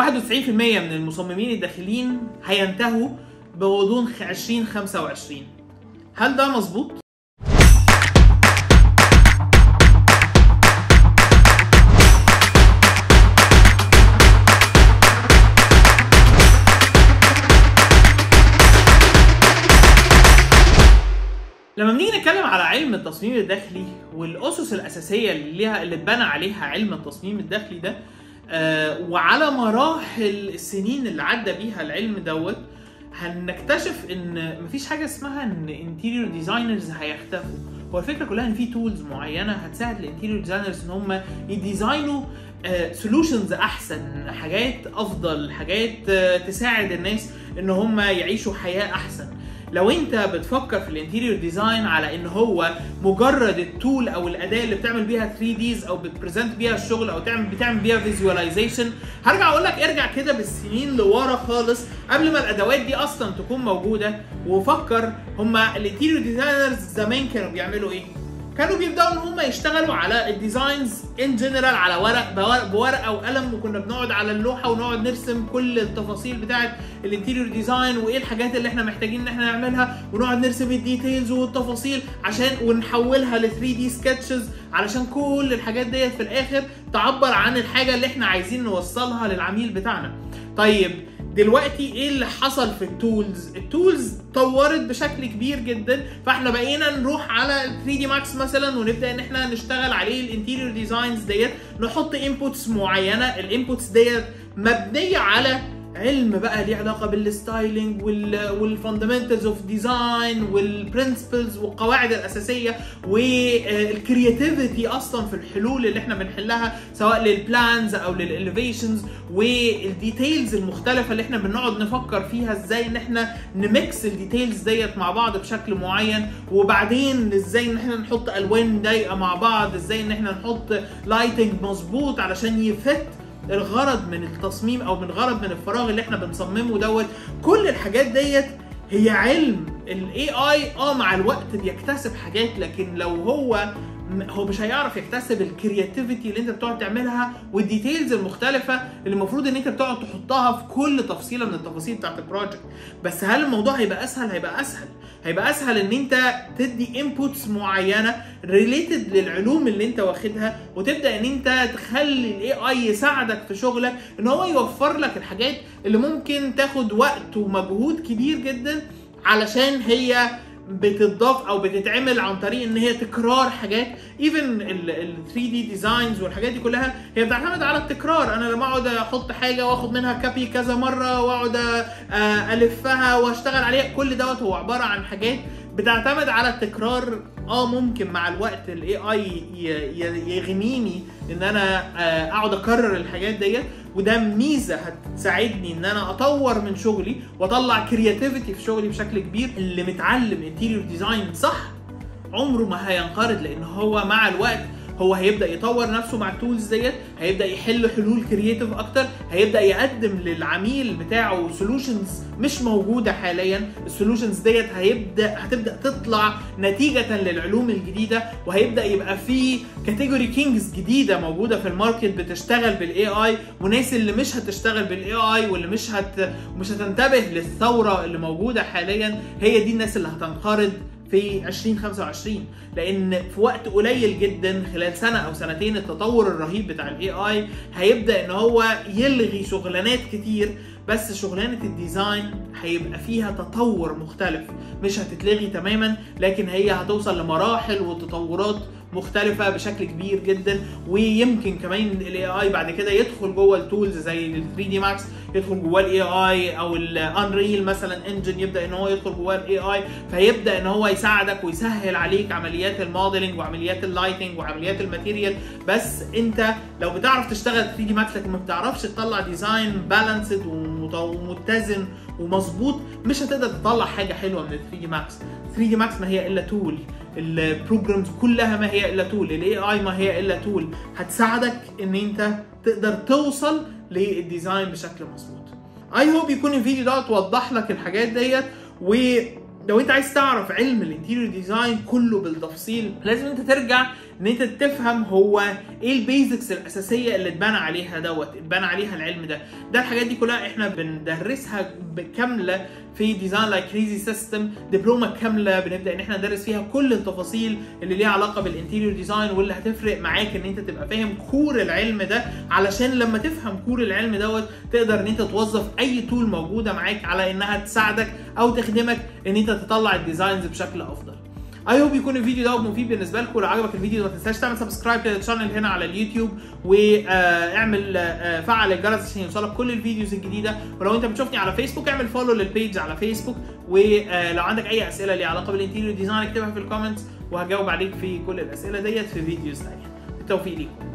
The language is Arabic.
91% من المصممين الداخليين هينتهوا بغضون 2025. هل ده مظبوط؟ لما بنيجي نتكلم على علم التصميم الداخلي والاسس الاساسيه اللي اتبنى عليها علم التصميم الداخلي ده، وعلى مراحل السنين اللي عدى بيها العلم دوت، هنكتشف ان مفيش حاجه اسمها ان انتيريور ديزاينرز هيختفوا. هو الفكره كلها ان في تولز معينه هتساعد الانتيريور ديزاينرز ان هم يديزاينوا سولوشنز احسن، حاجات افضل، حاجات تساعد الناس ان هم يعيشوا حياه احسن. لو انت بتفكر في الانتيريور ديزاين على ان هو مجرد التول او الاداه اللي بتعمل بيها 3 ديز او بتبريزنت بيها الشغل او بتعمل بيها فيزواليزيشن، هرجع اقول لك ارجع كده بالسنين لورا خالص قبل ما الادوات دي اصلا تكون موجوده، وفكر هما الانتيريور ديزاينرز زمان كانوا بيعملوا ايه؟ كانوا بيبداوا ان هم يشتغلوا على الديزاينز ان جنرال على بورقه وقلم، وكنا بنقعد على اللوحه ونقعد نرسم كل التفاصيل بتاعه الانتيريور ديزاين وايه الحاجات اللي احنا محتاجين ان احنا نعملها، ونقعد نرسم الديتيلز والتفاصيل ونحولها ل 3 دي سكتشز علشان كل الحاجات ديت في الاخر تعبر عن الحاجه اللي احنا عايزين نوصلها للعميل بتاعنا. طيب دلوقتي ايه اللي حصل في التولز؟ التولز طورت بشكل كبير جدا، فاحنا بقينا نروح على 3 دي ماكس مثلا ونبدا ان احنا نشتغل عليه الانتيريور ديزاينز ديت، نحط انبوتس معينه، الانبوتس ديت مبنيه على علم بقى ليه علاقه بالستايلينج والفاندمنتالز اوف ديزاين والبرنسبلز والقواعد الاساسيه والكرياتيفيتي اصلا في الحلول اللي احنا بنحلها سواء للبلانز او للاليفيشنز، والديتيلز المختلفه اللي احنا بنقعد نفكر فيها ازاي ان احنا نميكس الديتيلز ديت مع بعض بشكل معين، وبعدين ازاي ان احنا نحط الوان ضايقه مع بعض، ازاي ان احنا نحط لايتنج مظبوط علشان يفت الغرض من التصميم او من غرض من الفراغ اللي احنا بنصممه دوت. كل الحاجات ديت هي علم الاي اي. مع الوقت بيكتسب حاجات، لكن لو هو مش هيعرف يكتسب الكرياتيفيتي اللي انت بتقعد تعملها والديتيلز المختلفه اللي المفروض ان انت بتقعد تحطها في كل تفصيله من التفاصيل بتاعت البروجكت. بس هل الموضوع هيبقى اسهل؟ هيبقى اسهل ان انت تدي انبوتس معينه ريليتد للعلوم اللي انت واخدها، وتبدا ان انت تخلي الاي اي يساعدك في شغلك، ان هو يوفر لك الحاجات اللي ممكن تاخد وقت ومجهود كبير جدا علشان هي بتضاف او بتتعمل عن طريق ان هي تكرار حاجات. ايفن ال 3 دي ديزاينز والحاجات دي كلها هي بتعتمد على التكرار. انا لما اقعد احط حاجه واخد منها كابي كذا مره واقعد الفها واشتغل عليها، كل دوت هو عباره عن حاجات بتعتمد على التكرار. ممكن مع الوقت الاي اي يغنيني ان انا اقعد اكرر الحاجات ديت، وده ميزه هتساعدني ان انا اطور من شغلي واطلع كرياتيفيتي في شغلي بشكل كبير. اللي متعلم انتيريور ديزاين صح عمره ما هينقرض، لان هو مع الوقت هو هيبدا يطور نفسه مع التولز ديت، هيبدا يحل حلول كرييتيف اكتر، هيبدا يقدم للعميل بتاعه سولوشنز مش موجوده حاليا. السولوشنز ديت هتبدا تطلع نتيجه للعلوم الجديده، وهيبدا يبقى في كاتيجوري كينجز جديده موجوده في الماركت بتشتغل بالاي اي، وناس اللي مش هتشتغل بالاي اي واللي مش هتنتبه للثوره اللي موجوده حاليا، هي دي الناس اللي هتنقرض في 2025. لان في وقت قليل جدا خلال سنه او سنتين التطور الرهيب بتاع الاي اي هيبدا ان هو يلغي شغلانات كتير، بس شغلانه الديزاين هيبقى فيها تطور مختلف، مش هتتلغي تماما، لكن هي هتوصل لمراحل وتطورات مختلفه بشكل كبير جدا. ويمكن كمان الاي اي بعد كده يدخل جوه التولز زي ال 3 دي ماكس، يدخل جوه الاي اي، او الانريل مثلا انجن يبدا ان هو يدخل جوه الاي اي، فيبدا ان هو يساعدك ويسهل عليك عمليات الموديلنج وعمليات اللايتنج وعمليات الماتيريال. بس انت لو بتعرف تشتغل 3 دي ماكس لكن ما بتعرفش تطلع ديزاين بالانسد ومتزن ومظبوط، مش هتقدر تطلع حاجه حلوه من ال 3 دي ماكس. 3 دي ماكس ما هي الا تول، البروجرامز كلها ما هي الا تول، الاي اي ما هي الا تول هتساعدك ان انت تقدر توصل للديزاين بشكل مظبوط. اي هوب يكون الفيديو ده توضح لك الحاجات ديت. ولو انت عايز تعرف علم الانتيريور ديزاين كله بالتفصيل، لازم انت ترجع ان انت تفهم هو ايه البيزكس الاساسيه اللي اتبنى عليها اتبنى عليها العلم ده الحاجات دي كلها احنا بندرسها كامله في ديزاين لايك كريزي سيستم، دبلومه كامله بنبدا ان احنا ندرس فيها كل التفاصيل اللي ليها علاقه بالانتيريور ديزاين، واللي هتفرق معاك ان انت تبقى فاهم كور العلم ده، علشان لما تفهم كور العلم تقدر ان انت توظف اي تول موجوده معاك على انها تساعدك او تخدمك ان انت تطلع الديزاينز بشكل افضل. اي هوب يكون الفيديو ده مفيد بالنسبه لكم. لو عجبك الفيديو ما تنساش تعمل سبسكرايب للشانل هنا على اليوتيوب، واعمل فعل الجرس عشان يوصلك كل الفيديوز الجديده. ولو انت بتشوفني على فيسبوك اعمل فولو للبيج على فيسبوك، ولو عندك اي اسئله ليها علاقه بالانتيريور ديزاين اكتبها في الكومنتس وهجاوب عليك في كل الاسئله ديت في فيديوز ثانيه. بالتوفيق ليكم.